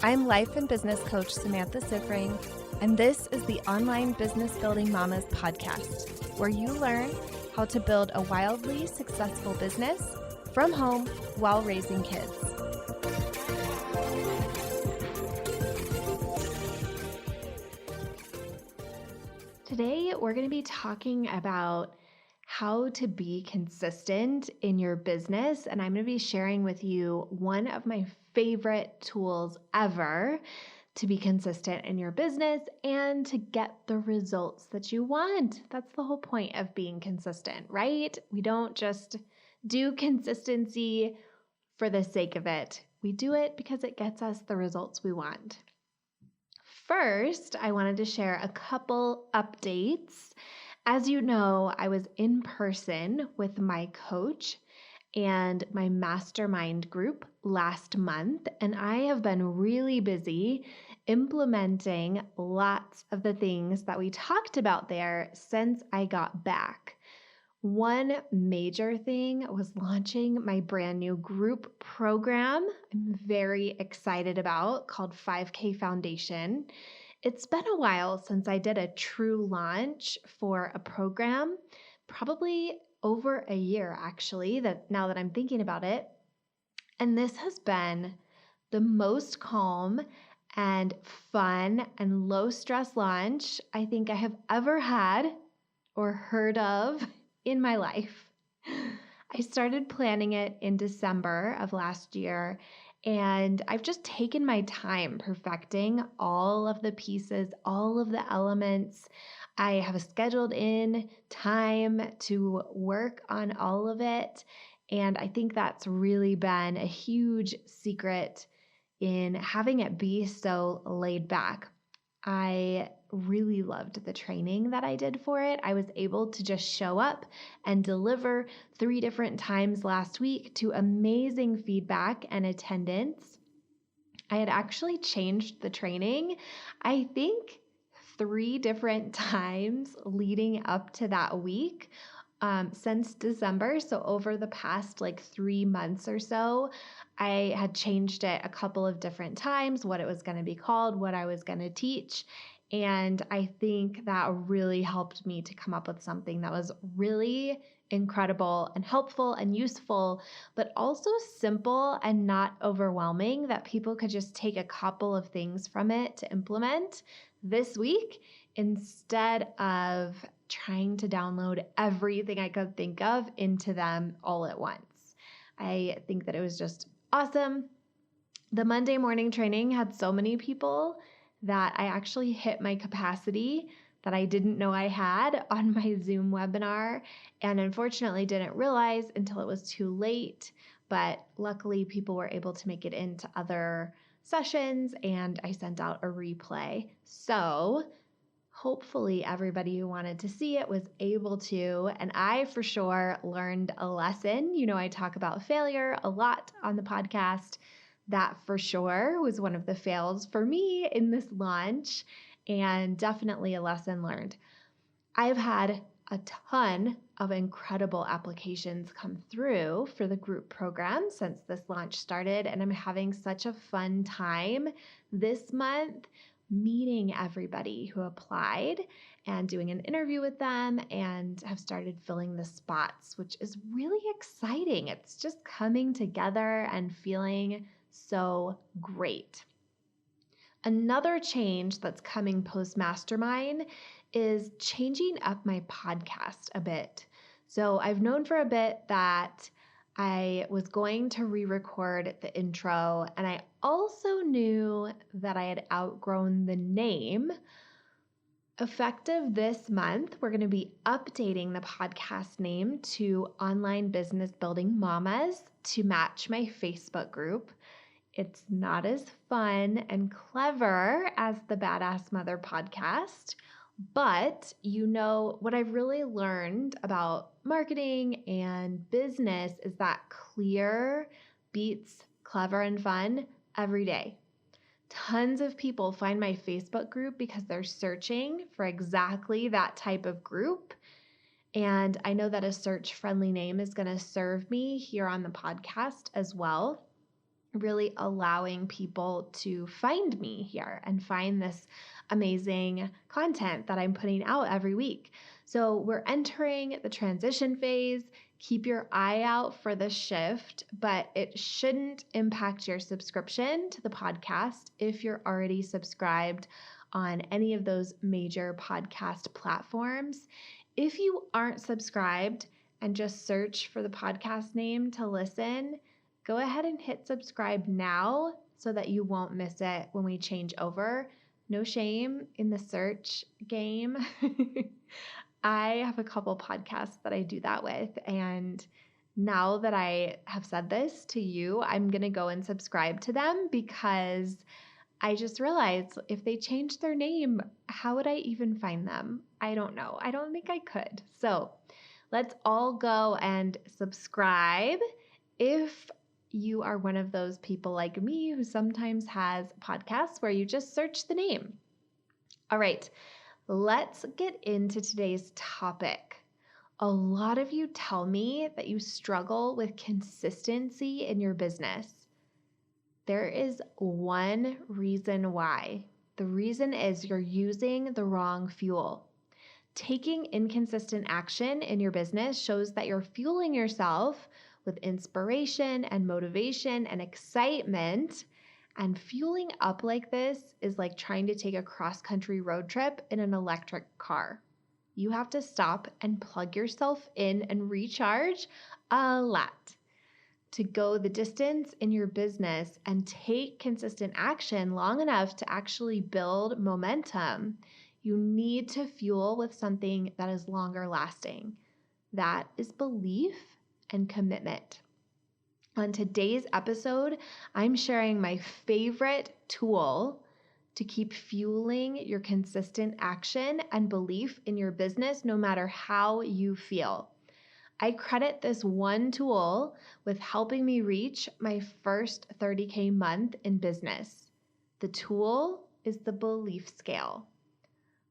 I'm life and business coach Samantha Sifring, and this is the Online Business Building Mamas podcast, where you learn how to build a wildly successful business from home while raising kids. Today, we're going to be talking about how to be consistent in your business, and I'm going to be sharing with you one of my favorite tools ever to be consistent in your business and to get the results that you want. That's the whole point of being consistent, right? We don't just do consistency for the sake of it. We do it because it gets us the results we want. First, I wanted to share a couple updates. As you know, I was in person with my coach and my mastermind group last month, and I have been really busy implementing lots of the things that we talked about there since I got back. One major thing was launching my brand new group program I'm very excited about called 5K Foundation. It's been a while since I did a true launch for a program, probably over a year actually, now that I'm thinking about it. And this has been the most calm and fun and low stress launch I think I have ever had or heard of in my life. I started planning it in December of last year, and I've just taken my time perfecting all of the pieces, all of the elements. I have scheduled in time to work on all of it, and I think that's really been a huge secret in having it be so laid back. I really loved the training that I did for it. I was able to just show up and deliver 3 different times last week to amazing feedback and attendance. I had actually changed the training, I think 3 different times leading up to that week. Since December, so over the past 3 months or so, I had changed it a couple of different times, what it was going to be called, what I was going to teach. And I think that really helped me to come up with something that was really incredible and helpful and useful, but also simple and not overwhelming, that people could just take a couple of things from it to implement this week instead of trying to download everything I could think of into them all at once. I think that it was just awesome. The Monday morning training had so many people that I actually hit my capacity that I didn't know I had on my Zoom webinar, and unfortunately didn't realize until it was too late. But luckily people were able to make it into other sessions, and I sent out a replay. So hopefully everybody who wanted to see it was able to, and I for sure learned a lesson. You know, I talk about failure a lot on the podcast. That for sure was one of the fails for me in this launch, and definitely a lesson learned. I've had a ton of incredible applications come through for the group program since this launch started, and I'm having such a fun time this month meeting everybody who applied and doing an interview with them, and have started filling the spots, which is really exciting. It's just coming together and feeling so great. Another change that's coming post-mastermind is changing up my podcast a bit. So I've known for a bit that I was going to re-record the intro, and I also knew that I had outgrown the name. Effective this month, we're going to be updating the podcast name to Online Business Building Mamas to match my Facebook group. It's not as fun and clever as the Badass Mother podcast, but you know what I've really learned about marketing and business is that clear beats clever and fun every day. Tons of people find my Facebook group because they're searching for exactly that type of group. And I know that a search-friendly name is going to serve me here on the podcast as well. really allowing people to find me here and find this amazing content that I'm putting out every week. So we're entering the transition phase. Keep your eye out for the shift, but it shouldn't impact your subscription to the podcast if you're already subscribed on any of those major podcast platforms. If you aren't subscribed and just search for the podcast name to listen, go ahead and hit subscribe now so that you won't miss it when we change over. No shame in the search game. I have a couple podcasts that I do that with. And now that I have said this to you, I'm going to go and subscribe to them because I just realized if they changed their name, how would I even find them? I don't know. I don't think I could. So let's all go and subscribe. If you are one of those people like me who sometimes has podcasts where you just search the name. All right, let's get into today's topic. A lot of you tell me that you struggle with consistency in your business. There is one reason why. The reason is you're using the wrong fuel. Taking inconsistent action in your business shows that you're fueling yourself with inspiration and motivation and excitement. And fueling up like this is like trying to take a cross-country road trip in an electric car. You have to stop and plug yourself in and recharge a lot. To go the distance in your business and take consistent action long enough to actually build momentum, you need to fuel with something that is longer lasting. That is belief and commitment. On today's episode, I'm sharing my favorite tool to keep fueling your consistent action and belief in your business no matter how you feel. I credit this one tool with helping me reach my first 30K month in business. The tool is the belief scale.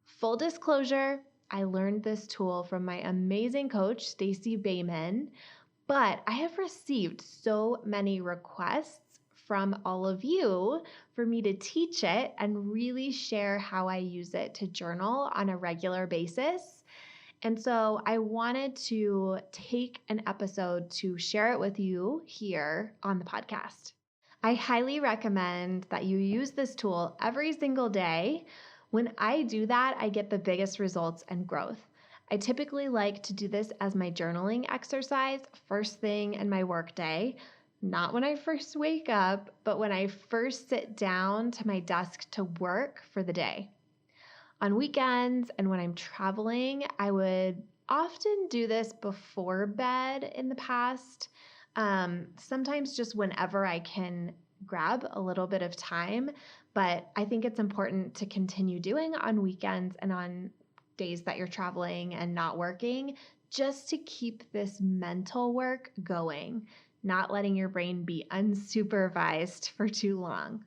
Full disclosure, I learned this tool from my amazing coach, Stacey Bayman, but I have received so many requests from all of you for me to teach it and really share how I use it to journal on a regular basis. And so I wanted to take an episode to share it with you here on the podcast. I highly recommend that you use this tool every single day. When I do that, I get the biggest results and growth. I typically like to do this as my journaling exercise first thing in my workday, not when I first wake up, but when I first sit down to my desk to work for the day. On weekends and when I'm traveling, I would often do this before bed in the past, sometimes just whenever I can grab a little bit of time, but I think it's important to continue doing on weekends and on days that you're traveling and not working, just to keep this mental work going, not letting your brain be unsupervised for too long.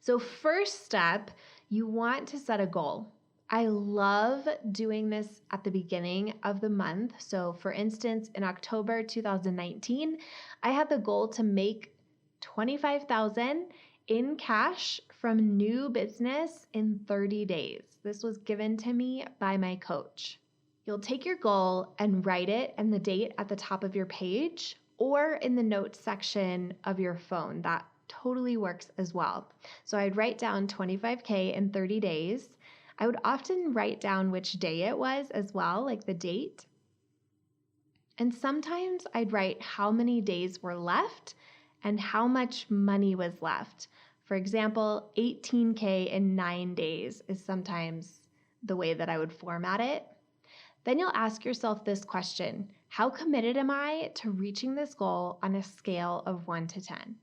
So first step, you want to set a goal. I love doing this at the beginning of the month. So for instance, in October 2019, I had the goal to make $25,000 in cash from new business in 30 days. This was given to me by my coach. You'll take your goal and write it and the date at the top of your page or in the notes section of your phone. That totally works as well. So I'd write down 25K in 30 days. I would often write down which day it was as well, like the date. And sometimes I'd write how many days were left and how much money was left. For example, 18K in 9 days is sometimes the way that I would format it. Then you'll ask yourself this question: how committed am I to reaching this goal on a scale of 1 to 10?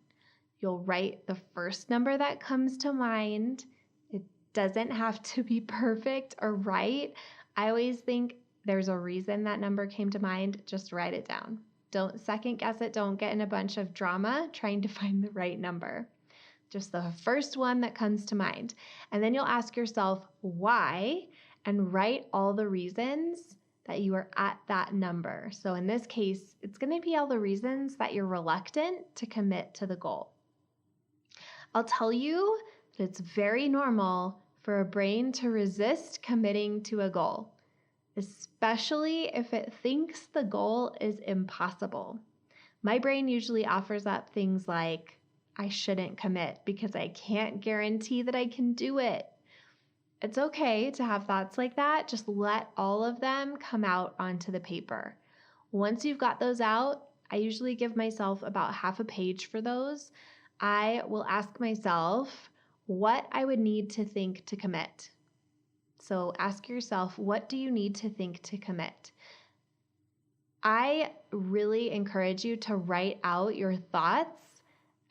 You'll write the first number that comes to mind. It doesn't have to be perfect or right. I always think there's a reason that number came to mind. Just write it down. Don't second guess it. Don't get in a bunch of drama trying to find the right number. Just the first one that comes to mind. And then you'll ask yourself why and write all the reasons that you are at that number. So in this case, it's going to be all the reasons that you're reluctant to commit to the goal. I'll tell you that it's very normal for a brain to resist committing to a goal, especially if it thinks the goal is impossible. My brain usually offers up things like, I shouldn't commit because I can't guarantee that I can do it. It's okay to have thoughts like that. Just let all of them come out onto the paper. Once you've got those out, I usually give myself about half a page for those. I will ask myself what I would need to think to commit. So ask yourself, what do you need to think to commit? I really encourage you to write out your thoughts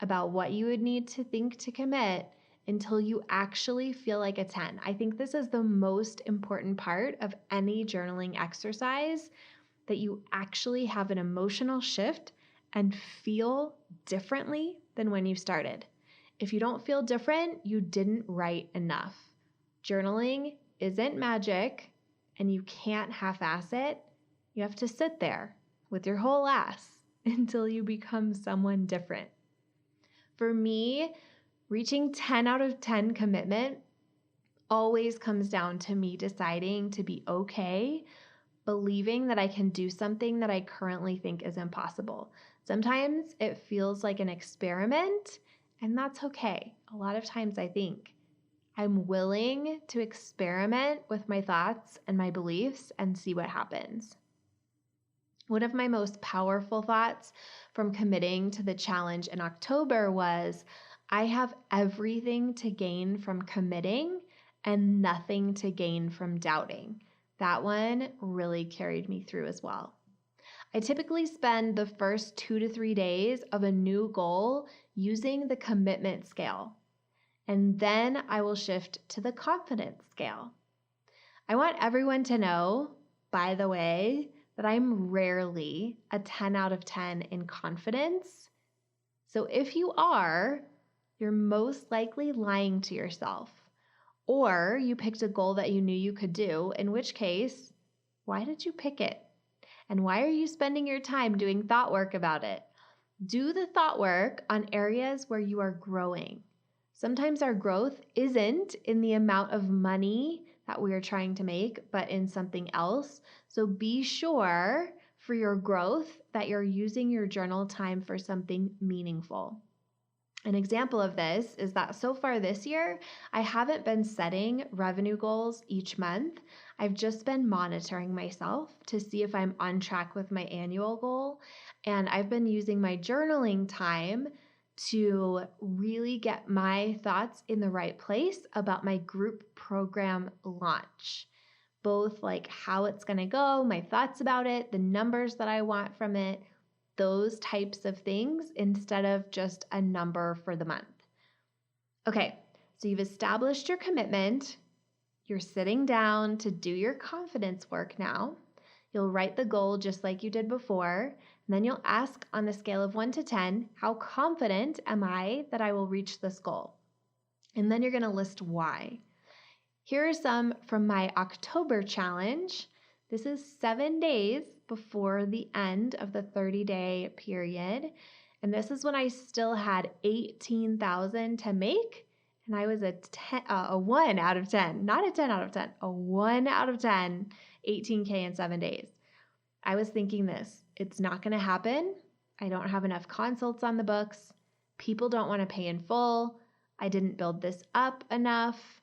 about what you would need to think to commit until you actually feel like a 10. I think this is the most important part of any journaling exercise, that you actually have an emotional shift and feel differently than when you started. If you don't feel different, you didn't write enough. Journaling isn't magic, and you can't half-ass it. You have to sit there with your whole ass until you become someone different. For me, reaching 10 out of 10 commitment always comes down to me deciding to be okay, believing that I can do something that I currently think is impossible. Sometimes it feels like an experiment, and that's okay. A lot of times I think I'm willing to experiment with my thoughts and my beliefs and see what happens. One of my most powerful thoughts from committing to the challenge in October was, I have everything to gain from committing and nothing to gain from doubting. That one really carried me through as well. I typically spend the first 2 to 3 days of a new goal using the commitment scale, and then I will shift to the confidence scale. I want everyone to know, by the way, that I'm rarely a 10 out of 10 in confidence. So if you are, you're most likely lying to yourself. Or you picked a goal that you knew you could do, in which case, why did you pick it? And why are you spending your time doing thought work about it? Do the thought work on areas where you are growing. Sometimes our growth isn't in the amount of money that we are trying to make, but in something else. So be sure for your growth that you're using your journal time for something meaningful. An example of this is that so far this year, I haven't been setting revenue goals each month. I've just been monitoring myself to see if I'm on track with my annual goal. And I've been using my journaling time to really get my thoughts in the right place about my group program launch. Both like how it's going to go, my thoughts about it, the numbers that I want from it, those types of things instead of just a number for the month. Okay, so you've established your commitment. You're sitting down to do your confidence work now. You'll write the goal just like you did before. And then you'll ask on the scale of 1 to 10, how confident am I that I will reach this goal? And then you're going to list why. Here are some from my October challenge. This is 7 days before the end of the 30-day period. And this is when I still had 18,000 to make. And I was a 1 out of 10, not a 10 out of 10, a 1 out of 10, 18K in 7 days. I was thinking this, it's not going to happen. I don't have enough consults on the books. People don't want to pay in full. I didn't build this up enough.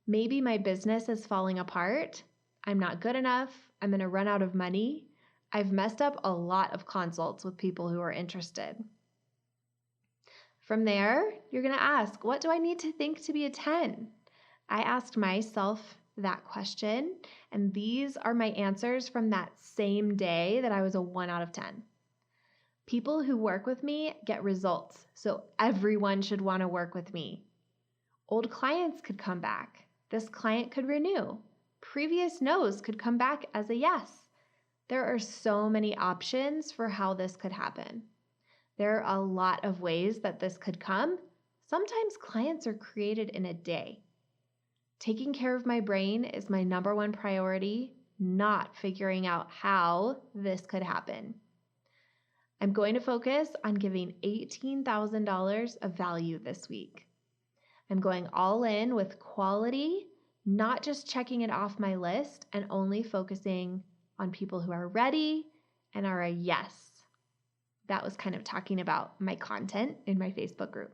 Maybe my business is falling apart. I'm not good enough. I'm going to run out of money. I've messed up a lot of consults with people who are interested. From there, you're going to ask, what do I need to think to be a 10? I asked myself that question, and these are my answers from that same day that I was a 1 out of 10. People who work with me get results, so everyone should want to work with me. Old clients could come back. This client could renew. Previous no's could come back as a yes. There are so many options for how this could happen. There are a lot of ways that this could come. Sometimes clients are created in a day. Taking care of my brain is my number one priority. not figuring out how this could happen. I'm going to focus on giving $18,000 of value this week. I'm going all in with quality, not just checking it off my list and only focusing on people who are ready and are a yes. That was kind of talking about my content in my Facebook group.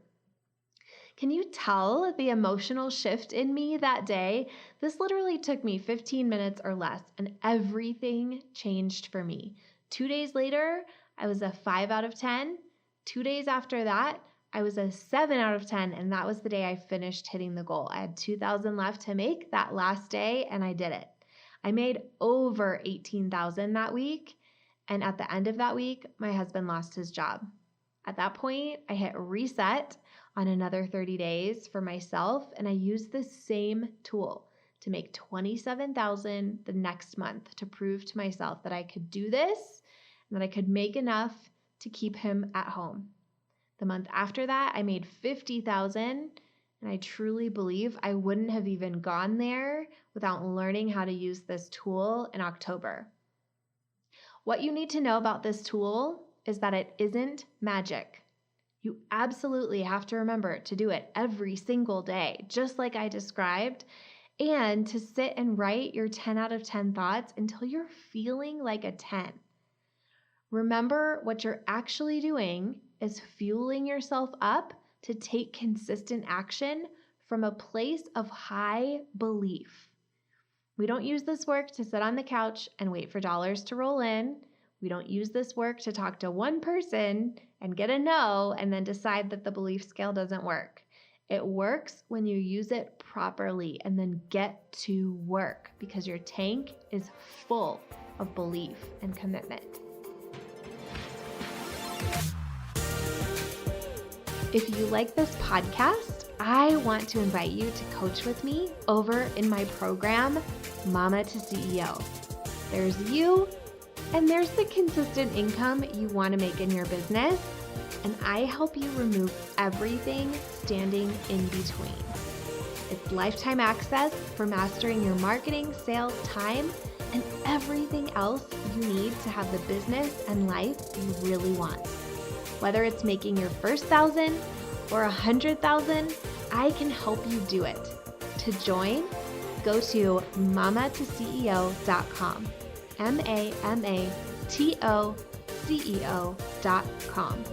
Can you tell the emotional shift in me that day? This literally took me 15 minutes or less, and everything changed for me. 2 days later, I was a 5 out of 10. 2 days after that, I was a 7 out of 10, and that was the day I finished hitting the goal. I had 2,000 left to make that last day, and I did it. I made over 18,000 that week, and at the end of that week, my husband lost his job. At that point, I hit reset on another 30 days for myself, and I used the same tool to make 27,000 the next month to prove to myself that I could do this and that I could make enough to keep him at home. The month after that, I made 50,000, and I truly believe I wouldn't have even gone there without learning how to use this tool in October. What you need to know about this tool is that it isn't magic. You absolutely have to remember to do it every single day, just like I described, and to sit and write your 10 out of 10 thoughts until you're feeling like a 10. Remember, what you're actually doing is fueling yourself up to take consistent action from a place of high belief. We don't use this work to sit on the couch and wait for dollars to roll in. We don't use this work to talk to one person and get a no and then decide that the belief scale doesn't work. It works when you use it properly and then get to work because your tank is full of belief and commitment. If you like this podcast, I want to invite you to coach with me over in my program, Mama to CEO. There's you, and there's the consistent income you want to make in your business, and I help you remove everything standing in between. It's lifetime access for mastering your marketing, sales, time, and everything else you need to have the business and life you really want. Whether it's making your first 1,000 or 100,000, I can help you do it. To join, go to mamatoceo.com, mamatoceo.com.